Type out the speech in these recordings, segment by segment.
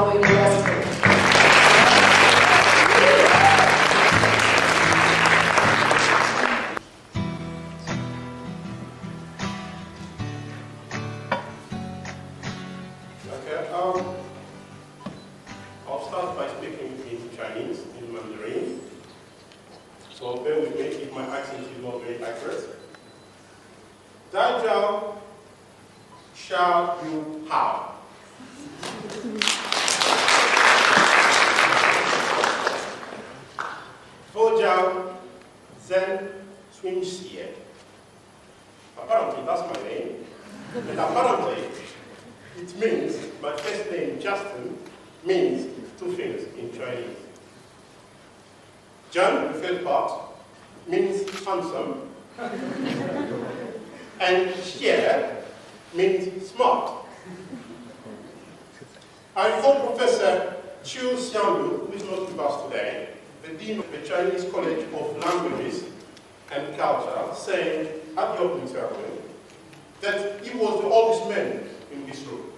Normal University. I'll start by speaking in Chinese, in Mandarin. So bear with me if my accent is not very accurate. 大家下午好。我叫 Zen Zinda. Apparently that's my name. And apparently it means, my first name Justin means two things in Chinese. Zhen, the first part, means handsome. And Xie means smart. I call Professor Chu Xianglu, who is not with us today, the Dean of the Chinese College of Languages and Culture, saying at the opening ceremony that he was the oldest man in this room.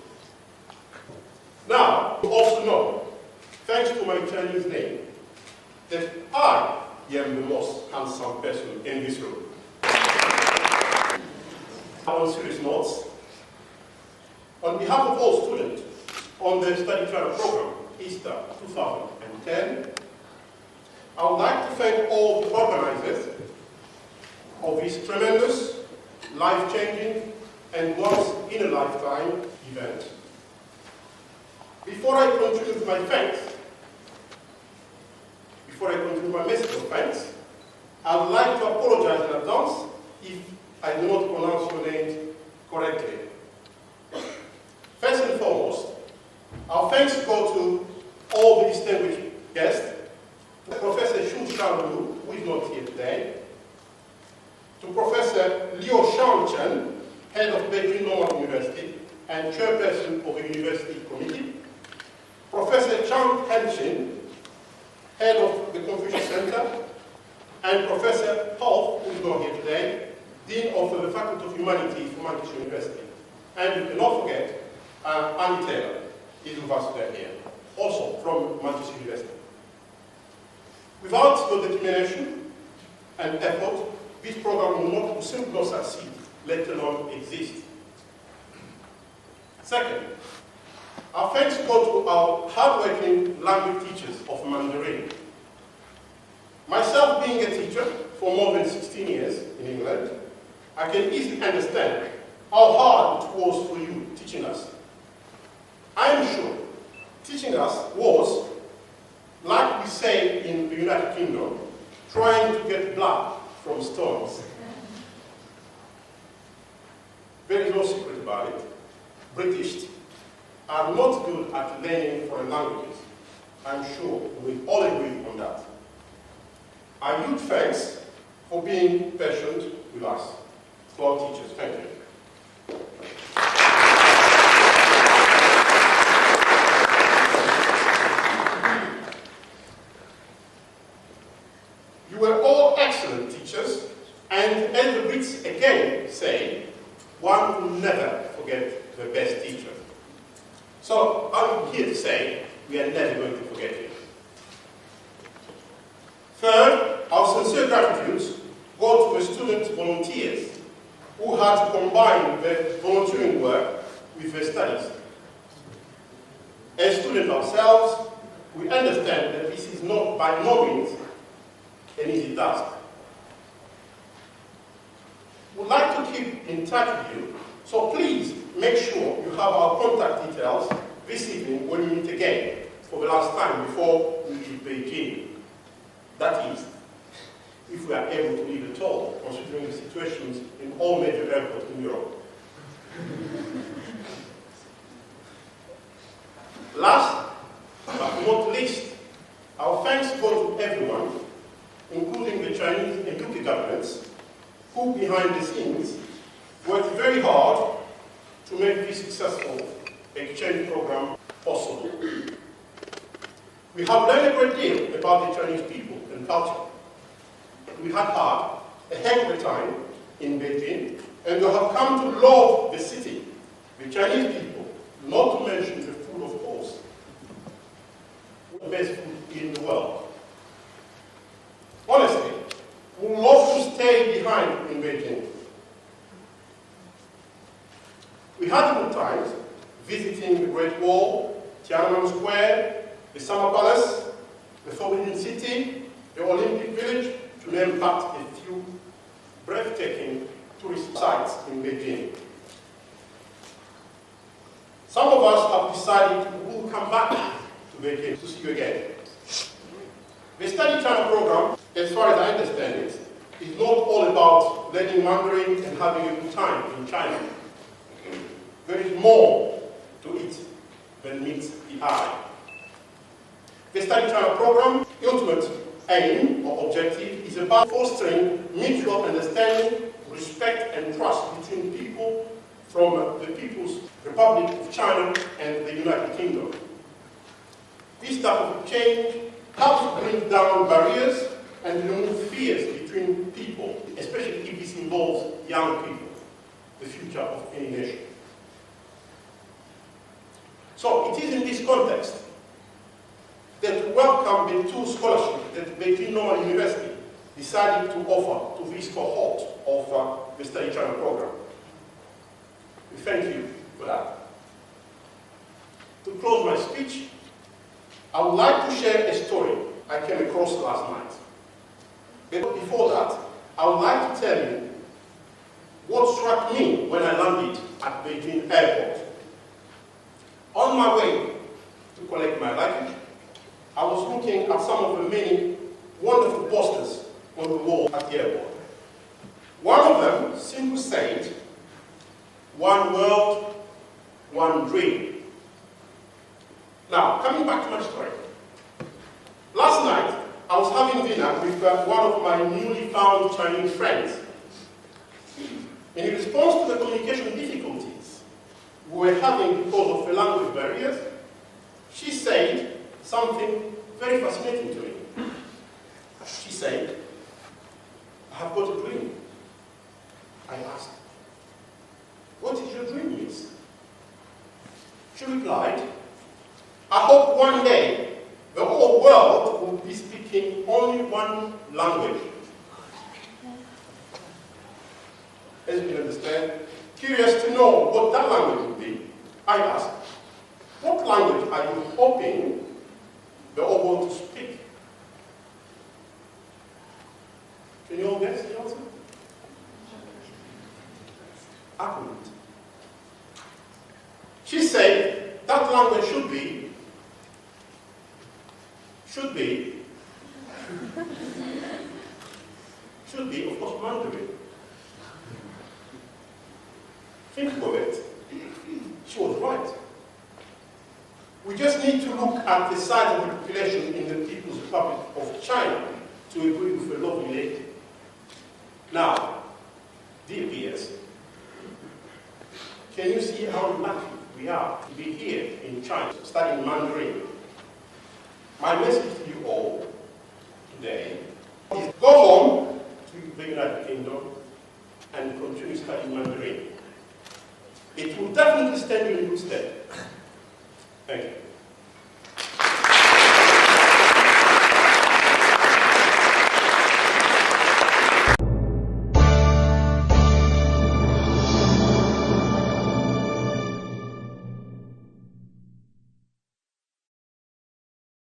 Now, you also know, thanks to my Chinese name, that I am the most handsome person in this room. On serious notes, on behalf of all students on the study trial program, Easter 2010, I would like to thank all the organizers of this tremendous, life-changing, and once-in-a-lifetime event. Before I continue with my thanks, before I continue my message of thanks, I would like to apologize in advance if I do not pronounce your names correctly. First and foremost, our thanks go to all the distinguished guests, to Professor Xu Xianglu, who is not here today, to Professor Liu Shangchen, head of Beijing Normal University and chairperson of the university committee, Professor Chang Henshin, head of the Confucius Center, and Professor Paul, who is not here today, Dean of the Faculty of Humanities from Manchester University. And you cannot forget Andy Taylor, is with us today here, also from Manchester University. Without your determination and effort, this program will simply not succeed, let alone exist. Second, our thanks go to our hardworking language teachers of Mandarin. Myself being a teacher for more than 16 years in England, I can easily understand how hard it was for you teaching us. I am sure teaching us was, like we say in the United Kingdom, trying to get blood from stones. There is no secret about it. British are not good at learning foreign languages. I'm sure we all agree on that. A huge thanks for being patient with us, to our teachers. Thank you. You were all excellent teachers, and as the Brits again say, one will never forget the best teacher. So I'm here to say we are never going to forget you. Third, our sincere gratitude go to the student volunteers who had to combine their volunteering work with their studies. As students ourselves, we understand that this is not by no means an easy task. We'd like to keep in touch with you, so please make sure you have our contact details this evening when we meet again for the last time before we leave Beijing. That is, if we are able to leave at all, considering the situations in all major airports in Europe. Last but not least, our thanks go to everyone, including the Chinese and UK governments, who behind the scenes worked very hard to make this successful exchange program possible. We have learned a great deal about the Chinese people and culture. We have had a heck of a time in Beijing, and we have come to love the city, the Chinese people, not to mention the food, of course. We had good times visiting the Great Wall, Tiananmen Square, the Summer Palace, the Forbidden City, the Olympic Village, to name but a few breathtaking tourist sites in Beijing. Some of us have decided we will come back to Beijing to see you again. The Study China program, as far as I understand it, is not all about learning Mandarin and having a good time in China. There is more to it than meets the eye. The Study China program, ultimate aim or objective is about fostering mutual understanding, respect and trust between people from the People's Republic of China and the United Kingdom. This type of change helps bring down barriers and remove fears between people, especially if this involves young people, the future of any nation. So it is in this context that we welcome the two scholarships that Beijing Normal University decided to offer to this cohort of the Study China program. We thank you for that. To close my speech, I would like to share a story I came across last night. But before that, I would like to tell you what struck me when I landed at Beijing Airport. On my way to collect my luggage, I was looking at some of the many wonderful posters on the wall at the airport. One of them simply said, "One world, one dream." Now, coming back to my story. Last night, I was having dinner with one of my newly found Chinese friends. In response to the communication difficulties we were having because of the language barriers, she said something very fascinating to me. She said, "I have got a dream." I asked, "What is your dream, miss?" She replied, "I hope one day the whole world will be speaking only one language." As you can understand, curious to know what that language would be, I asked, "What language are you hoping the whole world to speak?" Can you all guess the answer? I couldn't. She said that language should be, of course, Mandarin. Think of it. She was right. We just need to look at the size of the population in the People's Republic of China to agree with the lovely lady. Now, dear peers, can you see how lucky we are to be here in China studying Mandarin? My message to you all today is go home to the United Kingdom and continue studying Mandarin. It will definitely stand you in good stead. Thank you.